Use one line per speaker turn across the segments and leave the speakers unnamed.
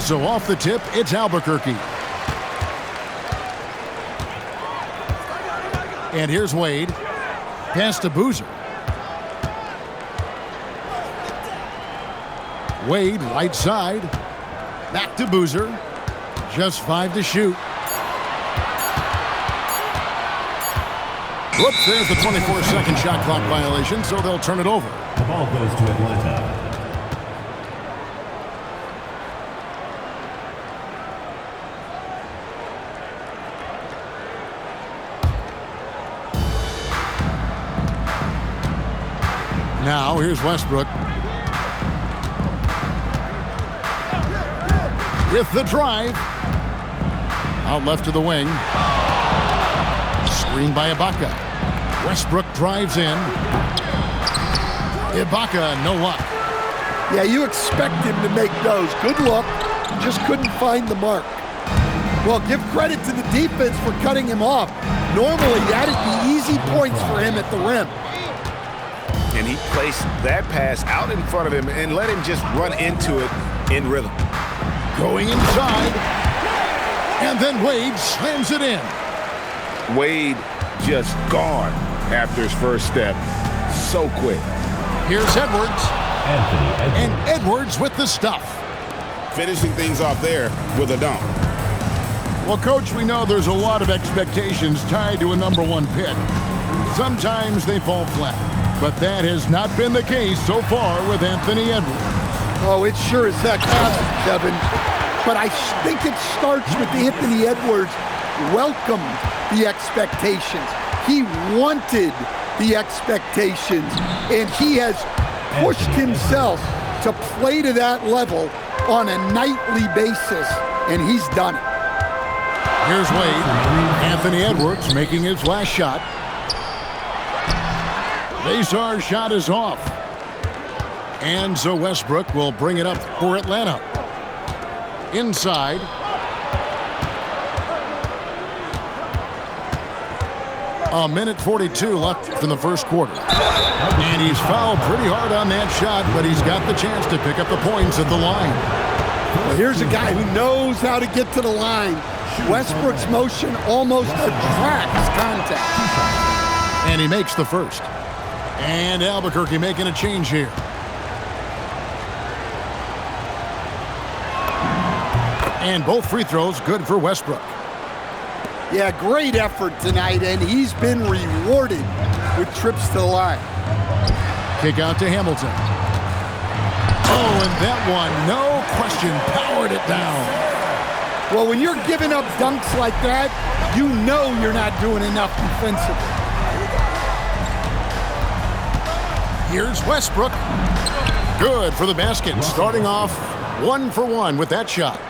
And so off the tip, it's Albuquerque. And here's Wade. Pass to Boozer. Wade, right side. Back to Boozer. Just 5 to shoot. Whoops, there's the 24-second shot clock violation, so they'll turn it over.
The ball goes to Atlanta.
Now, here's Westbrook. With the drive. Out left to the wing. Screen by Ibaka. Westbrook drives in. Ibaka, no luck.
Yeah, you expect him to make those. Good luck. Just couldn't find the mark. Well, give credit to the defense for cutting him off. Normally, that'd be easy points for him at the rim.
And he placed that pass out in front of him and let him just run into it in rhythm.
Going inside. And then Wade slams it in.
Wade just gone after his first step. So quick.
Here's Edwards.
Edwards.
And Edwards with the stuff.
Finishing things off there with a dunk.
Well, Coach, we know there's a lot of expectations tied to a #1 pick. Sometimes they fall flat. But that has not been the case so far with Anthony Edwards.
Oh, it sure as heck hasn't, Kevin. But I think it starts with Anthony Edwards welcomed the expectations. He wanted the expectations, and he has pushed himself to play to that level on a nightly basis, and he's done it.
Here's Wade. Anthony Edwards making his last shot. Lazar's shot is off. And so Westbrook will bring it up for Atlanta. Inside. A minute 42 left in the first quarter. And he's fouled pretty hard on that shot, but he's got the chance to pick up the points at the line.
Well, here's a guy who knows how to get to the line. Westbrook's motion almost attracts contact.
And he makes the first. And Albuquerque making a change here. And both free throws good for Westbrook.
Yeah, great effort tonight, and he's been rewarded with trips to the line.
Kick out to Hamilton. Oh, and that one, no question, powered it down.
Well, when you're giving up dunks like that, you know you're not doing enough defensively.
Here's Westbrook. Good for the basket. Starting off 1 for 1 with that shot.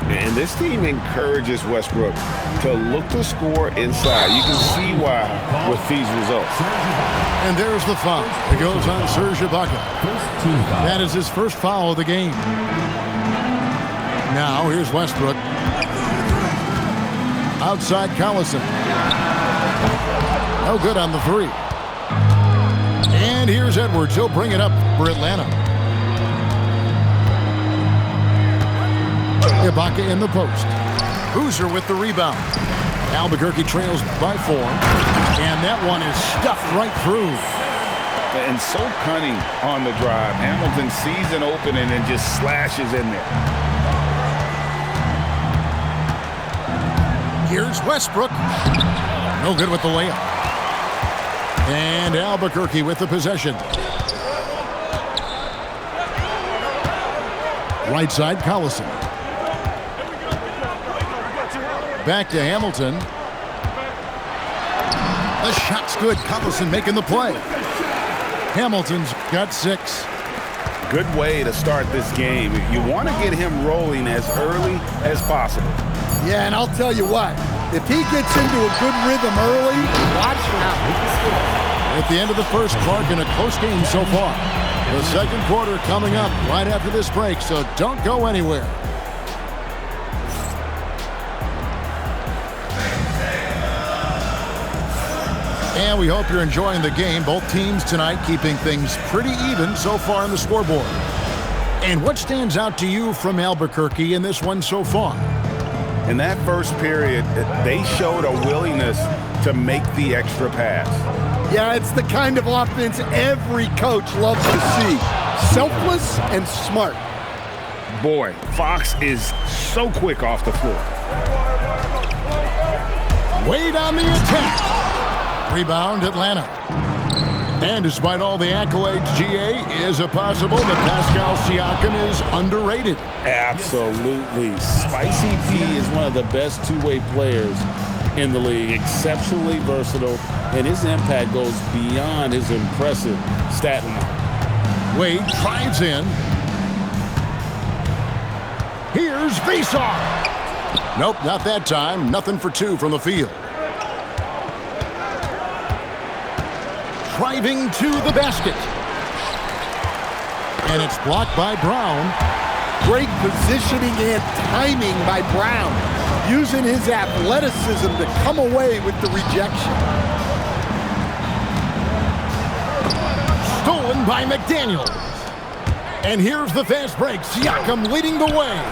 And this team encourages Westbrook to look to score inside. You can see why with these results.
And there's the foul. It goes on Serge Ibaka. That is his first foul of the game. Now here's Westbrook. Outside Collison. No good on the three. And here's Edwards. He'll bring it up for Atlanta. Ibaka in the post. Boozer with the rebound. Albuquerque trails by 4. And that one is stuffed right through.
And so cunning on the drive. Hamilton sees an opening and just slashes in there.
Here's Westbrook. No good with the layup. And Albuquerque with the possession. Right side, Collison. Back to Hamilton. The shot's good. Collison making the play. Hamilton's got 6.
Good way to start this game. You want to get him rolling as early as possible.
Yeah, and I'll tell you what. If he gets into a good rhythm early, watch out.
At the end of the first, Clark, in a close game so far. The second quarter coming up right after this break, so don't go anywhere. And we hope you're enjoying the game. Both teams tonight keeping things pretty even so far on the scoreboard. And what stands out to you from Albuquerque in this one so far?
In that first period, they showed a willingness to make the extra pass.
Yeah, it's the kind of offense every coach loves to see. Selfless and smart.
Boy, Fox is so quick off the floor.
Wade on the attack. Rebound, Atlanta. And despite all the accolades, GA, is it possible that Pascal Siakam is underrated?
Absolutely. Spicy P is one of the best two-way players in the league. Exceptionally versatile, and his impact goes beyond his impressive stat line.
Wade drives in. Here's Faceoff. Nope, not that time. Nothing for two from the field. Driving to the basket. And it's blocked by Brown.
Great positioning and timing by Brown, using his athleticism to come away with the rejection.
Stolen by McDaniels. And here's the fast break. Siakam leading the way.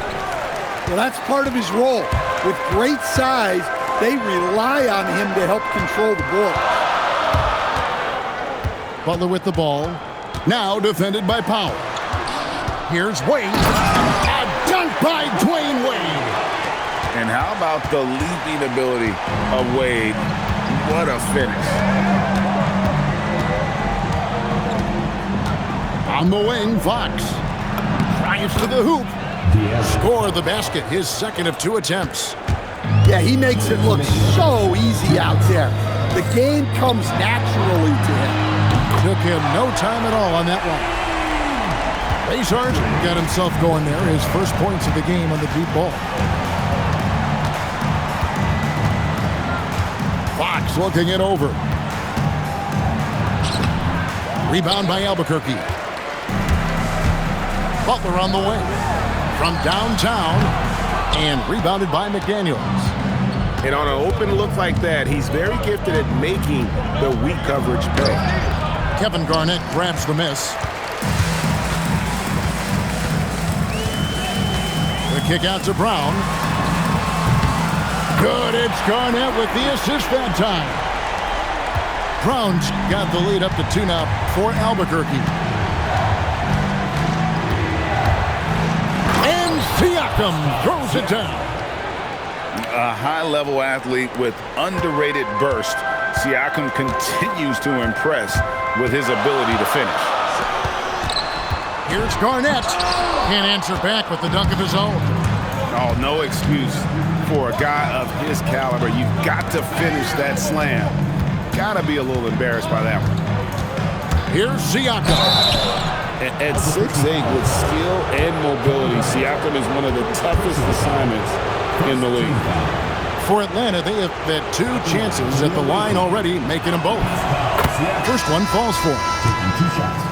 Well, that's part of his role. With great size, they rely on him to help control the ball.
Butler with the ball. Now defended by Powell. Here's Wade. A dunk by Dwayne Wade.
And how about the leaping ability of Wade? What a finish.
On the wing, Fox. Drives to the hoop. Score the basket, his second of 2 attempts.
Yeah, he makes it look so easy out there. The game comes naturally to him.
Took him no time at all on that one. Ray Sargent got himself going there. His first points of the game on the deep ball. Fox looking it over. Rebound by Albuquerque. Butler on the way. From downtown. And rebounded by McDaniels.
And on an open look like that, he's very gifted at making the weak coverage pay.
Kevin Garnett grabs the miss. The kick out to Brown. Good, it's Garnett with the assist that time. Brown's got the lead up to 2 now for Albuquerque. And Siakam throws it down.
A high-level athlete with underrated burst. Siakam continues to impress with his ability to finish.
Here's Garnett. Can't answer back with the dunk of his own.
Oh, no excuse for a guy of his caliber. You've got to finish that slam. Gotta be a little embarrassed by that one.
Here's Siakam.
At 6'8", with skill and mobility, Siakam is one of the toughest assignments in the league.
For Atlanta, they have had 2 chances at the line already, making them both. First one falls for him.
Taking 2 shots.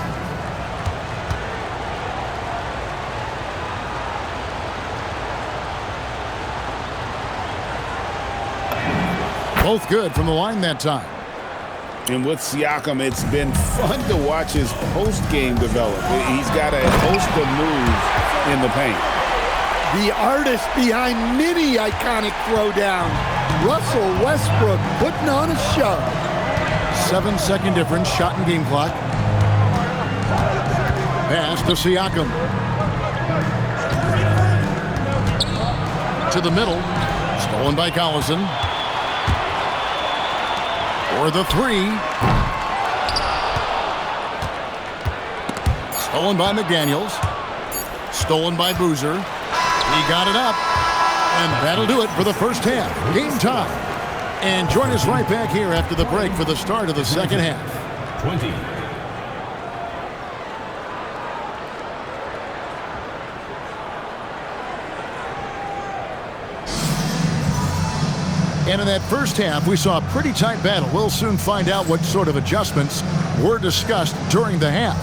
Both good from the line that time.
And with Siakam, it's been fun to watch his post-game develop. He's got a host of moves in the paint.
The artist behind many iconic throwdowns, Russell Westbrook, putting on a show.
7-second difference, shot and game clock. Pass to Siakam. To the middle, stolen by Collison. For the 3. Stolen by McDaniels. Stolen by Boozer. He got it up. And that'll do it for the first half. Game time. And join us right back here after the break for the start of the second half.
20.
And in that first half, we saw a pretty tight battle. We'll soon find out what sort of adjustments were discussed during the half.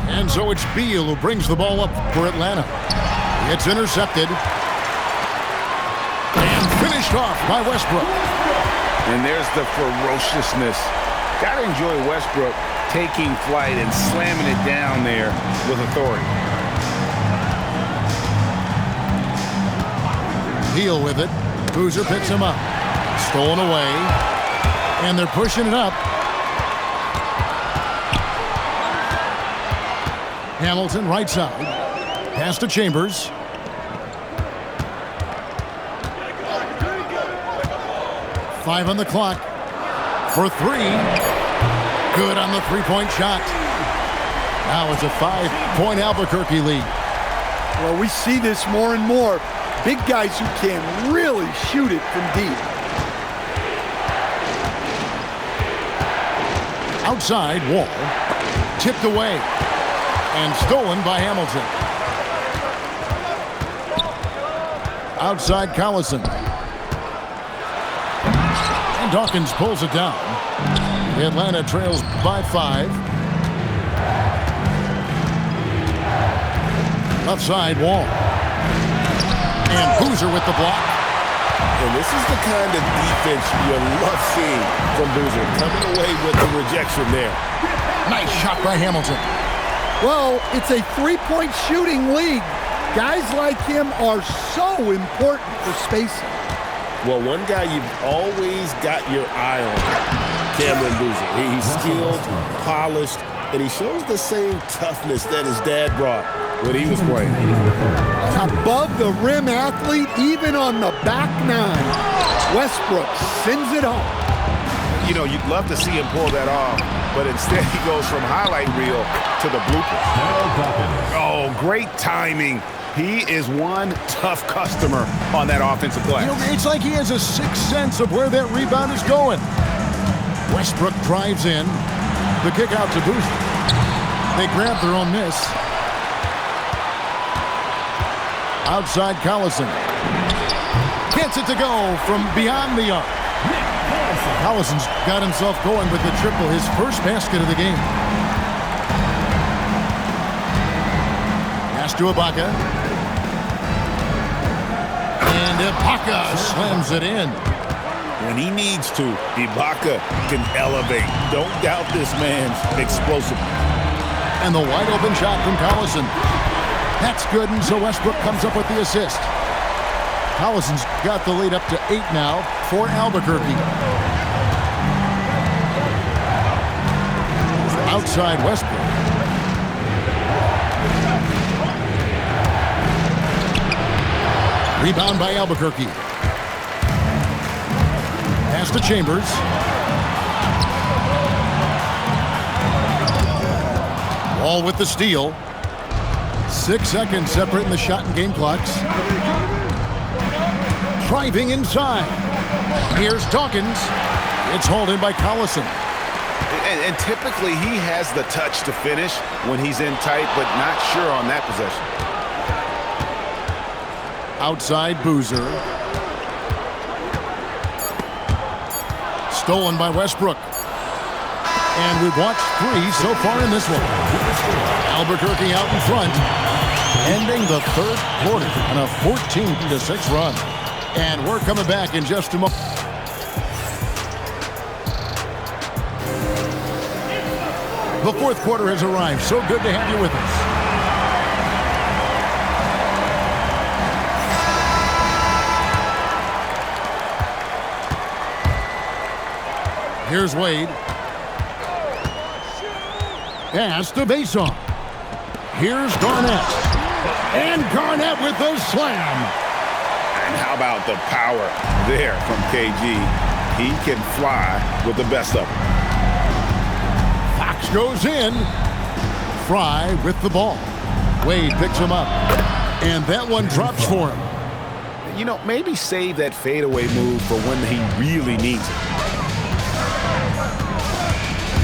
And so it's Beal who brings the ball up for Atlanta. It's intercepted. And finished off by Westbrook.
And there's the ferociousness. Gotta enjoy Westbrook taking flight and slamming it down there with authority.
Beal with it. Boozer picks him up. Stolen away. And they're pushing it up. Hamilton right side. Pass to Chambers. Five on the clock. For three. Good on the three-point shot. Now it's a 5-point Albuquerque lead.
Well, we see this more and more. Big guys who can really shoot it from deep.
Outside, Wall. Tipped away. And stolen by Hamilton. Outside, Collison. And Dawkins pulls it down. Atlanta trails by 5. Left side, Wall. And Boozer with the block.
And this is the kind of defense you love seeing from Boozer. Coming away with the rejection there.
Nice shot by Hamilton.
Well, it's a three-point shooting league. Guys like him are so important for spacing.
Well, one guy you've always got your eye on, Cameron Boozer. He's skilled, polished, and he shows the same toughness that his dad brought when he was playing.
Above the rim athlete, even on the back nine. Westbrook sends it home.
You know, you'd love to see him pull that off, but instead he goes from highlight reel to the bloopers. Oh, great timing. He is one tough customer on that offensive glass.
You know, it's like he has a sixth sense of where that rebound is going. Westbrook drives in. The kick out to Boozer. They grab their own miss. Outside, Collison. Gets it to go from beyond the arc. Collison's got himself going with the triple, his first basket of the game. Pass to Ibaka. And Ibaka slams it in.
When he needs to, Ibaka can elevate. Don't doubt this man's explosiveness.
And the wide open shot from Collison. That's good, and so Westbrook comes up with the assist. Collison's got the lead up to 8 now for Albuquerque. Outside Westbrook. Rebound by Albuquerque. Pass to Chambers. Wall with the steal. 6 seconds separating the shot and game clocks. Driving inside. Here's Dawkins. It's hauled in by Collison.
And typically he has the touch to finish when he's in tight, but not sure on that possession.
Outside Boozer. Stolen by Westbrook. And we've watched 3 so far in this one. Albuquerque out in front, ending the third quarter on a 14-6 run. And we're coming back in just a moment. The fourth quarter has arrived. So good to have you with us. Here's Wade. Pass to Bason. Here's Garnett. And Garnett with the slam.
And how about the power there from KG? He can fly with the best of them.
Fox goes in. Fry with the ball. Wade picks him up. And that one drops for him.
You know, maybe save that fadeaway move for when he really needs it.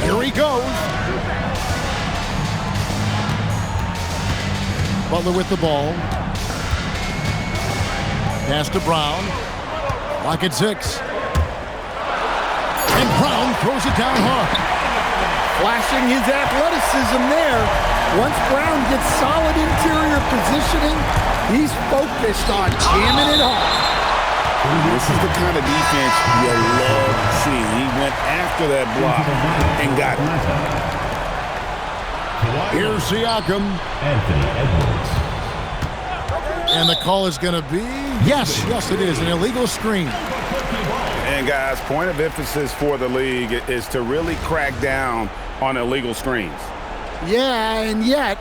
Here he goes. Butler with the ball. Pass to Brown. Lock at 6. And Brown throws it down hard.
Flashing his athleticism there. Once Brown gets solid interior positioning, he's focused on jamming it home.
This is the kind of defense you love to see. He went after that block and got it.
Here's Siakam.
Anthony Edwards.
And the call is going to be, yes, it is, an illegal screen.
And guys, point of emphasis for the league is to really crack down on illegal screens.
Yeah, and yet,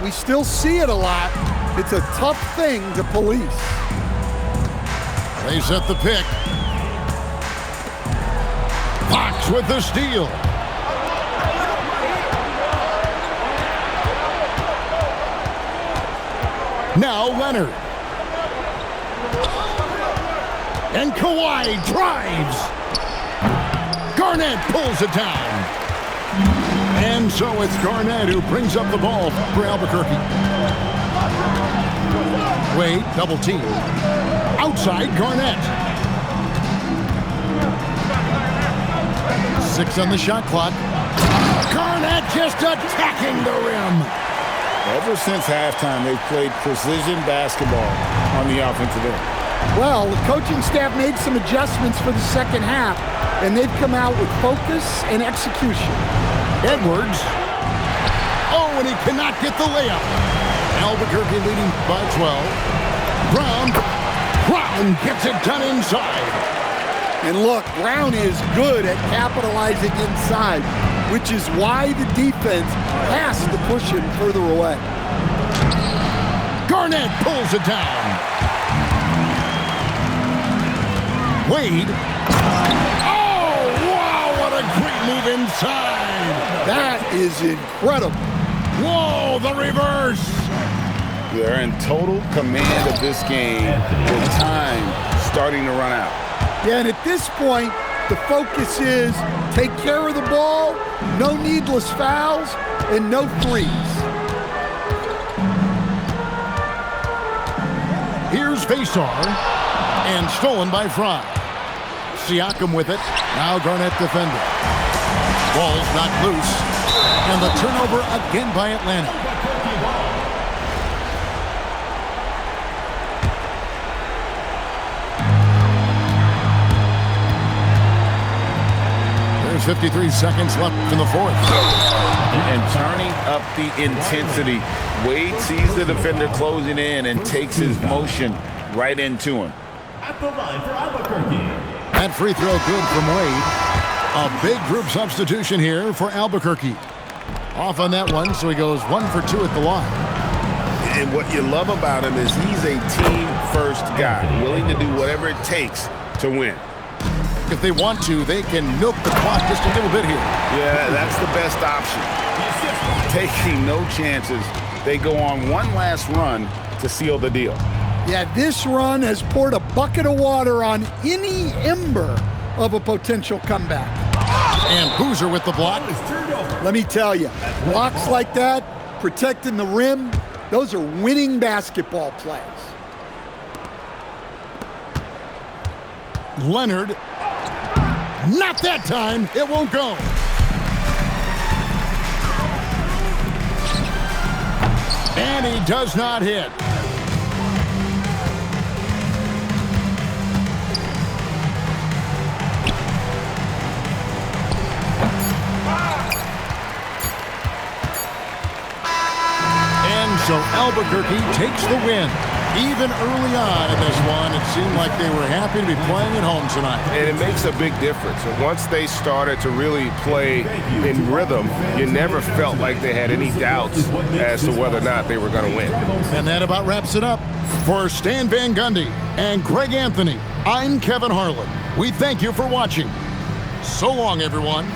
we still see it a lot. It's a tough thing to police.
They set the pick. Fox with the steal. Now Leonard. And Kawhi drives. Garnett pulls it down. And so it's Garnett who brings up the ball for Albuquerque. Wade, double team. Outside, Garnett. 6 on the shot clock. Garnett just attacking the rim.
Ever since halftime, they've played precision basketball on the offensive end.
Well, the coaching staff made some adjustments for the second half, and they've come out with focus and execution.
Edwards. Oh, and he cannot get the layup. Albuquerque leading by 12. Brown gets it done inside.
And look, Brown is good at capitalizing inside, which is why the defense has to push him further away.
Garnett pulls it down. Wade. Oh, wow, what a great move inside.
That is incredible.
Whoa, the reverse.
They're in total command of this game with time starting to run out.
Yeah, and at this point, the focus is take care of the ball, no needless fouls, and no threes.
Here's Vasar, and stolen by Fry. Siakam with it. Now Garnett defending. Ball's knocked loose, and the turnover again by Atlanta. There's 53 seconds left in the fourth.
And turning up the intensity. Wade sees the defender closing in and takes his motion right into him.
At the line for Albuquerque.
That free throw good from Wade. A big group substitution here for Albuquerque. Off on that one, so he goes 1 for 2 at the line.
And what you love about him is he's a team-first guy, willing to do whatever it takes to win.
If they want to, they can milk the clock just a little bit here.
Yeah, that's the best option. Taking no chances. They go on one last run to seal the deal.
Yeah, this run has poured a bucket of water on any ember of a potential comeback.
And Boozer with the block.
Let me tell you, blocks like that, protecting the rim, those are winning basketball plays.
Leonard. Not that time. It won't go. And he does not hit. And so Albuquerque takes the win. Even early on in this one, it seemed like they were happy to be playing at home tonight.
And it makes a big difference. And once they started to really play in rhythm, you never felt like they had any doubts as to whether or not they were going to win.
And that about wraps it up. For Stan Van Gundy and Greg Anthony, I'm Kevin Harlan. We thank you for watching. So long, everyone.